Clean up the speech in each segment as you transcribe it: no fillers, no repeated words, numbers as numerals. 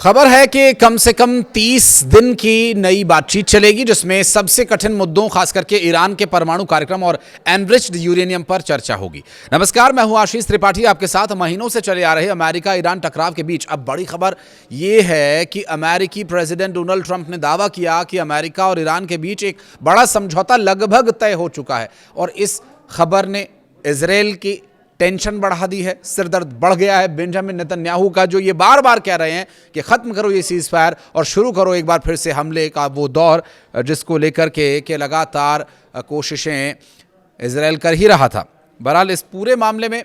खबर है कि कम से कम 30 दिन की नई बातचीत चलेगी, जिसमें सबसे कठिन मुद्दों खास करके ईरान के परमाणु कार्यक्रम और एनरिच्ड यूरेनियम पर चर्चा होगी। नमस्कार, मैं हूं आशीष त्रिपाठी, आपके साथ महीनों से चले आ रहे अमेरिका ईरान टकराव के बीच अब बड़ी खबर यह है कि अमेरिकी प्रेसिडेंट डोनाल्ड ट्रंप ने दावा किया कि अमेरिका और ईरान के बीच एक बड़ा समझौता लगभग तय हो चुका है और इस खबर ने इजराइल की टेंशन बढ़ा दी है, सिरदर्द बढ़ गया है बेंजामिन नेतन्याहू का, जो ये बार बार कह रहे हैं कि खत्म करो ये सीज फायर और शुरू करो एक बार फिर से हमले का वो दौर जिसको लेकर के लगातार कोशिशें इजराइल कर ही रहा था। बहरहाल इस पूरे मामले में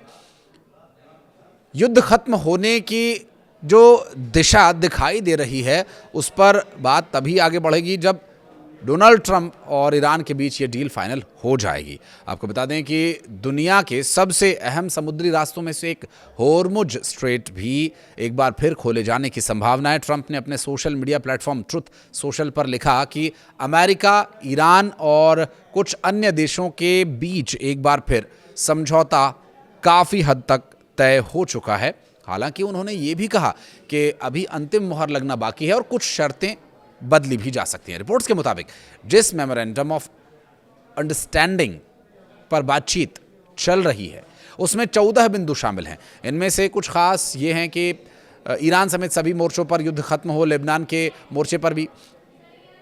युद्ध खत्म होने की जो दिशा दिखाई दे रही है उस पर बात तभी आगे बढ़ेगी जब डोनाल्ड ट्रंप और ईरान के बीच ये डील फाइनल हो जाएगी। आपको बता दें कि दुनिया के सबसे अहम समुद्री रास्तों में से एक होर्मुज स्ट्रेट भी एक बार फिर खोले जाने की संभावना है। ट्रंप ने अपने social media platform truth social पर लिखा कि अमेरिका, ईरान और कुछ अन्य देशों के बीच एक बार फिर समझौता काफ़ी हद तक तय हो चुका है। हालांकि उन्होंने ये भी कहा कि अभी अंतिम मुहर लगना बाकी है और कुछ शर्तें बदली भी जा सकती हैं। रिपोर्ट्स के मुताबिक जिस मेमोरेंडम ऑफ अंडरस्टैंडिंग पर बातचीत चल रही है उसमें 14 बिंदु शामिल हैं। इनमें से कुछ खास ये हैं कि ईरान समेत सभी मोर्चों पर युद्ध खत्म हो, लेबनान के मोर्चे पर भी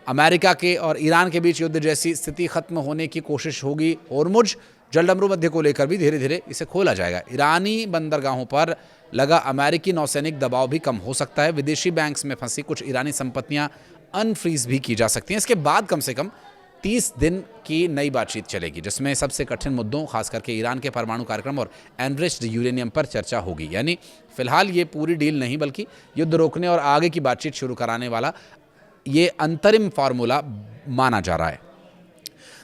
अमेरिका के और ईरान के बीच युद्ध जैसी स्थिति खत्म होने की कोशिश होगी। होर्मुज जलडमरू मध्य को लेकर भी धीरे धीरे इसे खोला जाएगा। ईरानी बंदरगाहों पर लगा अमेरिकी नौसैनिक दबाव भी कम हो सकता है। विदेशी बैंक्स में फंसी कुछ ईरानी संपत्तियां अनफ्रीज भी की जा सकती हैं। इसके बाद कम से कम 30 दिन की नई बातचीत चलेगी, जिसमें सबसे कठिन मुद्दों खास करके ईरान के परमाणु कार्यक्रम और एनरिच्ड यूरेनियम पर चर्चा होगी। यानी फिलहाल ये पूरी डील नहीं बल्कि युद्ध रोकने और आगे की बातचीत शुरू कराने वाला ये अंतरिम फार्मूला माना जा रहा है।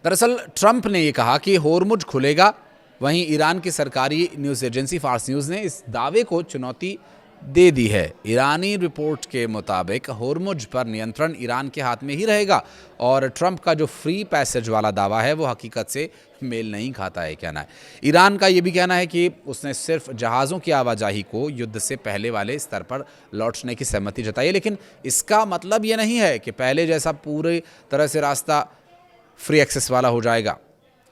दरअसल ट्रंप ने ये कहा कि होर्मुज खुलेगा, वहीं ईरान की सरकारी न्यूज़ एजेंसी फार्स न्यूज़ ने इस दावे को चुनौती दे दी है। ईरानी रिपोर्ट के मुताबिक होर्मुज पर नियंत्रण ईरान के हाथ में ही रहेगा और ट्रंप का जो फ्री पैसेज वाला दावा है वो हकीकत से मेल नहीं खाता है कहना है। ईरान का ये भी कहना है कि उसने सिर्फ जहाज़ों की आवाजाही को युद्ध से पहले वाले स्तर पर लौटने की सहमति जताई है, लेकिन इसका मतलब ये नहीं है कि पहले जैसा पूरी तरह से रास्ता फ्री एक्सेस वाला हो जाएगा।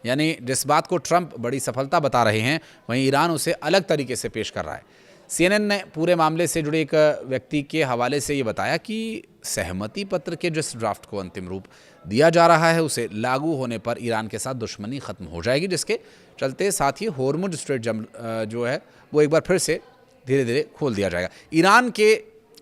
यानी जिस बात को ट्रंप बड़ी सफलता बता रहे हैं वहीं ईरान उसे अलग तरीके से पेश कर रहा है। CNN ने पूरे मामले से जुड़े एक व्यक्ति के हवाले से ये बताया कि सहमति पत्र के जिस ड्राफ्ट को अंतिम रूप दिया जा रहा है उसे लागू होने पर ईरान के साथ दुश्मनी खत्म हो जाएगी, जिसके चलते साथ ही होर्मुज स्ट्रेट जो है वो एक बार फिर से धीरे धीरे खोल दिया जाएगा। ईरान के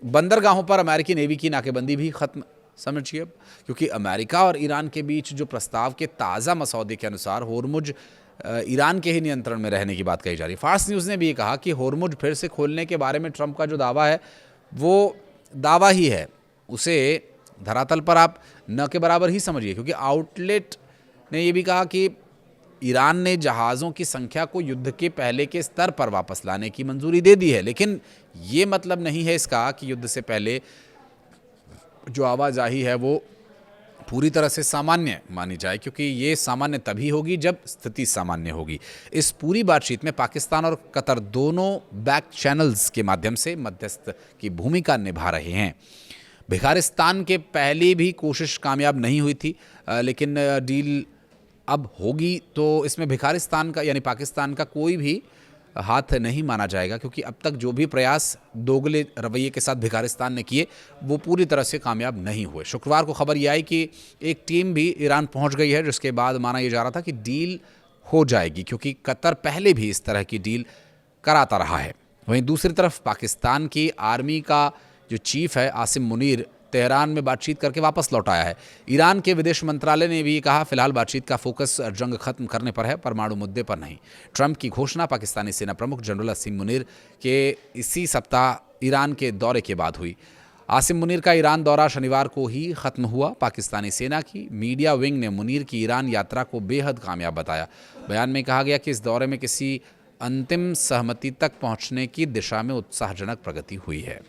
बंदरगाहों पर अमेरिकी नेवी की नाकेबंदी भी खत्म समझिए, क्योंकि अमेरिका और ईरान के बीच जो प्रस्ताव के ताज़ा मसौदे के अनुसार होर्मुज ईरान के ही नियंत्रण में रहने की बात कही जा रही है। फार्स न्यूज़ ने भी कहा कि होर्मुज फिर से खोलने के बारे में ट्रंप का जो दावा है वो दावा ही है, उसे धरातल पर आप न के बराबर ही समझिए, क्योंकि आउटलेट ने ये भी कहा कि ईरान ने जहाज़ों की संख्या को युद्ध के पहले के स्तर पर वापस लाने की मंजूरी दे दी है, लेकिन ये मतलब नहीं है इसका कि युद्ध से पहले जो आवाजाही है वो पूरी तरह से सामान्य मानी जाए, क्योंकि ये सामान्य तभी होगी जब स्थिति सामान्य होगी। इस पूरी बातचीत में पाकिस्तान और कतर दोनों बैक चैनल्स के माध्यम से मध्यस्थ की भूमिका निभा रहे हैं। भिखारिस्तान के पहले भी कोशिश कामयाब नहीं हुई थी, लेकिन डील अब होगी तो इसमें भिखारिस्तान का यानी पाकिस्तान का कोई भी हाथ नहीं माना जाएगा, क्योंकि अब तक जो भी प्रयास दोगले रवैये के साथ भिखारिस्तान ने किए वो पूरी तरह से कामयाब नहीं हुए। शुक्रवार को खबर यह आई कि एक टीम भी ईरान पहुंच गई है, जिसके बाद माना यह जा रहा था कि डील हो जाएगी, क्योंकि कतर पहले भी इस तरह की डील कराता रहा है। वहीं दूसरी तरफ पाकिस्तान की आर्मी का जो चीफ है आसिम मुनीर तेहरान में बातचीत करके वापस लौट आया है। ईरान के विदेश मंत्रालय ने भी कहा फिलहाल बातचीत का फोकस जंग खत्म करने पर है, परमाणु मुद्दे पर नहीं। ट्रंप की घोषणा पाकिस्तानी सेना प्रमुख जनरल आसिम मुनीर के इसी सप्ताह ईरान के दौरे के बाद हुई। आसिम मुनीर का ईरान दौरा शनिवार को ही खत्म हुआ। पाकिस्तानी सेना की मीडिया विंग ने मुनीर की ईरान यात्रा को बेहद कामयाब बताया। बयान में कहा गया कि इस दौरे में किसी अंतिम सहमति तक पहुंचने की दिशा में उत्साहजनक प्रगति हुई है।